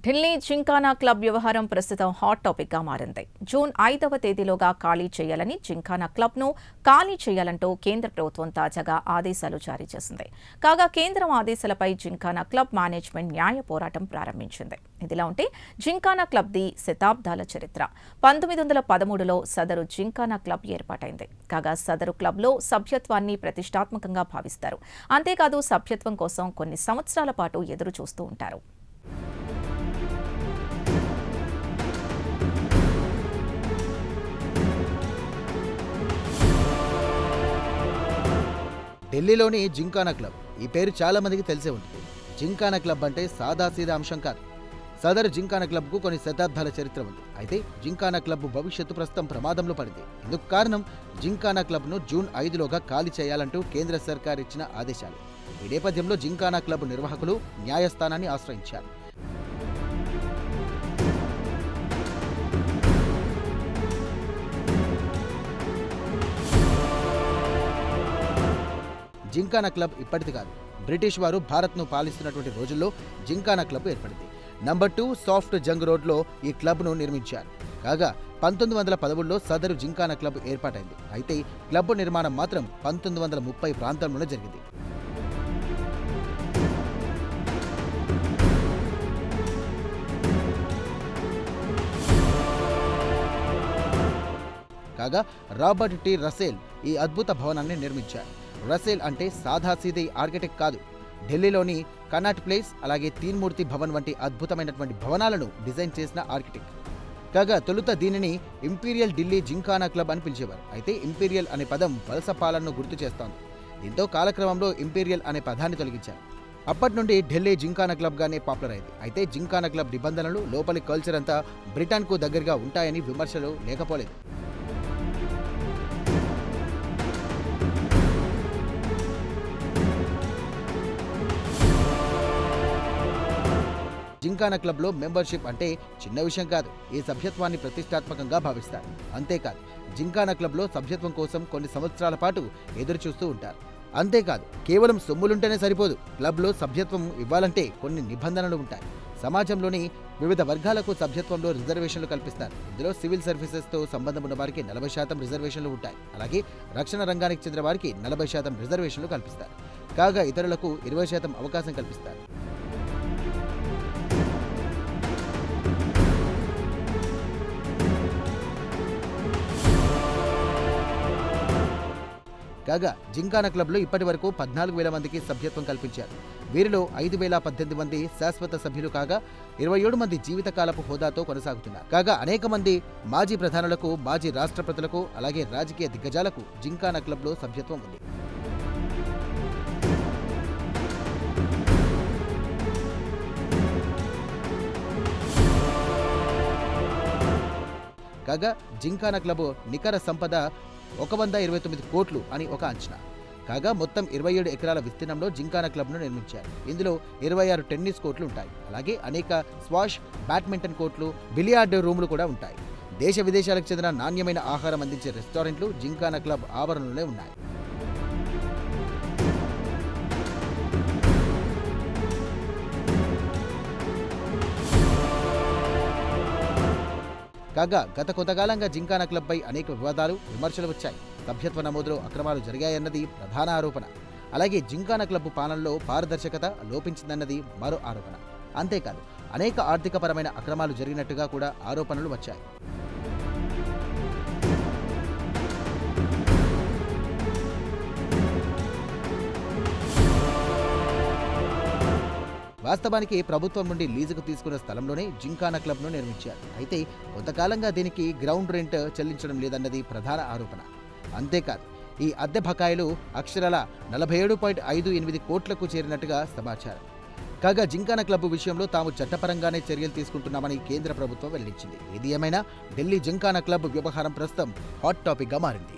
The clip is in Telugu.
ఢిల్లీ జింకానా క్లబ్ వ్యవహారం ప్రస్తుతం హాట్ టాపిక్ గా మారింది. జూన్ 5వ తేదీలోగా ఖాళీ చేయాలని జింకానా క్లబ్ ను ఖాళీ చేయాలంటూ కేంద్ర ప్రభుత్వం తాజాగా ఆదేశాలు జారీ చేసింది. కాగా కేంద్రం ఆదేశాలపై జింకానా క్లబ్ మేనేజ్మెంట్ న్యాయ పోరాటం ప్రారంభించింది. ఇదిలా ఉంటే జింకానా క్లబ్ ది శతాబ్దాల చరిత్ర. 1913లో సదరు జింకానా క్లబ్ ఏర్పాటైంది. కాగా సదరు క్లబ్ లో సభ్యత్వాన్ని ప్రతిష్టాత్మకంగా భావిస్తారు. అంతేకాదు సభ్యత్వం కోసం కొన్ని సంవత్సరాల పాటు ఎదురు చూస్తూ ఉంటారు. ఢిల్లీలోని జింకానా క్లబ్ ఈ పేరు చాలా మందికి తెలిసే ఉంటుంది. జింకానా క్లబ్ అంటే సాదాసీదా అంశం కాదు. సదరు జింకానా క్లబ్కు కొన్ని శతాబ్దాల చరిత్ర ఉంది. అయితే జింకానా క్లబ్ భవిష్యత్తు ప్రస్తుతం ప్రమాదంలో పడింది. ఇందుకు కారణం జింకానా క్లబ్ను జూన్ 5లోగా ఖాళీ చేయాలంటూ కేంద్ర సర్కార్ ఇచ్చిన ఆదేశాలు. ఈ నేపథ్యంలో జింకానా క్లబ్ నిర్వాహకులు న్యాయస్థానాన్ని ఆశ్రయించారు. జింకానా క్లబ్ ఇప్పటిది కాదు. బ్రిటిష్ వారు భారత్ను పాలిస్తున్నటువంటి రోజుల్లో జింకానా క్లబ్ ఏర్పడింది. నంబర్ 2 సాఫ్ట్ జంగ్ రోడ్లో ఈ క్లబ్ను నిర్మించారు. కాగా 1913లో సదరు జింకానా క్లబ్ ఏర్పాటైంది. అయితే క్లబ్ నిర్మాణం మాత్రం 1930 ప్రాంతంలోనే జరిగింది. కాగా రాబర్ట్ టి రసెల్ ఈ అద్భుత భవనాన్ని నిర్మించారు. రసెల్ అంటే సాదాసీదే ఆర్కిటెక్ట్ కాదు. ఢిల్లీలోని కనాట్ ప్లేస్ అలాగే తీన్మూర్తి భవన్ వంటి అద్భుతమైనటువంటి భవనాలను డిజైన్ చేసిన ఆర్కిటెక్ట్. కాగా తొలుత దీనిని ఇంపీరియల్ ఢిల్లీ జింకానా క్లబ్ అని పిలిచేవారు. అయితే ఇంపీరియల్ అనే పదం వలస పాలనను గుర్తు చేస్తోంది. దీంతో కాలక్రమంలో ఇంపీరియల్ అనే పదాన్ని తొలగించారు. అప్పటి నుండి ఢిల్లీ జింకానా క్లబ్ గానే పాపులర్ అయింది. అయితే జింకానా క్లబ్ నిబంధనలు, లోపలి కల్చర్ అంతా బ్రిటన్కు దగ్గరగా ఉంటాయని విమర్శలు లేకపోలేదు. జింకానా క్లబ్లో మెంబర్షిప్ అంటే చిన్న విషయం కాదు. ఈ సభ్యత్వాన్ని ప్రతిష్టాత్మకంగా భావిస్తారు. అంతేకాదు జింకానా క్లబ్లో సభ్యత్వం కోసం కొన్ని సంవత్సరాల పాటు ఎదురు చూస్తూ ఉంటారు. అంతేకాదు కేవలం సొమ్ములుంటేనే సరిపోదు. క్లబ్లో సభ్యత్వం ఇవ్వాలంటే కొన్ని నిబంధనలు ఉంటాయి. సమాజంలోని వివిధ వర్గాలకు సభ్యత్వంలో రిజర్వేషన్లు కల్పిస్తారు. ఇందులో సివిల్ సర్వీసెస్తో సంబంధం ఉన్న వారికి 40% రిజర్వేషన్లు ఉంటాయి. అలాగే రక్షణ రంగానికి చెందిన వారికి 40% రిజర్వేషన్లు కల్పిస్తారు. కాగా ఇతరులకు 20% అవకాశం కల్పిస్తారు. కాగా జింకానా క్లబ్లో ఇప్పటి వరకు 14,000 మందికి సభ్యత్వం కల్పించారు. వీరిలో 5,018 మంది శాశ్వత సభ్యులు కాగా 27 మంది జీవితకాలపు హోదాతో కొనసాగుతున్నారు. కాగా అనేక మంది మాజీ ప్రధానులకు, మాజీ రాష్ట్రపతులకు అలాగే రాజకీయ దిగ్గజాలకు జింకానా క్లబ్లో సభ్యత్వం ఉంది. కాగా జింకానా క్లబ్ నికర సంపద 129 కోట్లు అని ఒక అంచనా. కాగా మొత్తం 27 ఎకరాల విస్తీర్ణంలో జింకానా క్లబ్ను నిర్మించారు. ఇందులో 26 టెన్నిస్ కోర్టులు ఉంటాయి. అలాగే అనేక స్వాష్, బ్యాడ్మింటన్ కోర్టులు, బిలియార్డ్ రూములు కూడా ఉంటాయి. దేశ విదేశాలకు చెందిన నాణ్యమైన ఆహారం అందించే రెస్టారెంట్లు జింకానా క్లబ్ ఆవరణలోనే ఉన్నాయి. కాగా గత కొంతకాలంగా జింకానా క్లబ్పై అనేక వివాదాలు, విమర్శలు వచ్చాయి. సభ్యత్వ నమోదులో అక్రమాలు జరిగాయన్నది ప్రధాన ఆరోపణ. అలాగే జింకానా క్లబ్ పాలనలో పారదర్శకత లోపించిందన్నది మరో ఆరోపణ. అంతేకాదు అనేక ఆర్థికపరమైన అక్రమాలు జరిగినట్టుగా కూడా ఆరోపణలు వచ్చాయి. వాస్తవానికి ప్రభుత్వం నుండి లీజుకు తీసుకున్న స్థలంలోనే జింకానా క్లబ్ను నిర్మించారు. అయితే కొంతకాలంగా దీనికి గ్రౌండ్ రెంట్ చెల్లించడం లేదన్నది ప్రధాన ఆరోపణ. అంతేకాదు ఈ అద్దె బకాయిలు అక్షరాల 47.58 కోట్లకు చేరినట్టుగా సమాచారం. కాగా జింకానా క్లబ్ విషయంలో తాము చట్టపరంగానే చర్యలు తీసుకుంటున్నామని కేంద్ర ప్రభుత్వం వెల్లడించింది. ఏది ఏమైనా ఢిల్లీ జింకానా క్లబ్ వ్యవహారం ప్రస్తుతం హాట్ టాపిక్గా మారింది.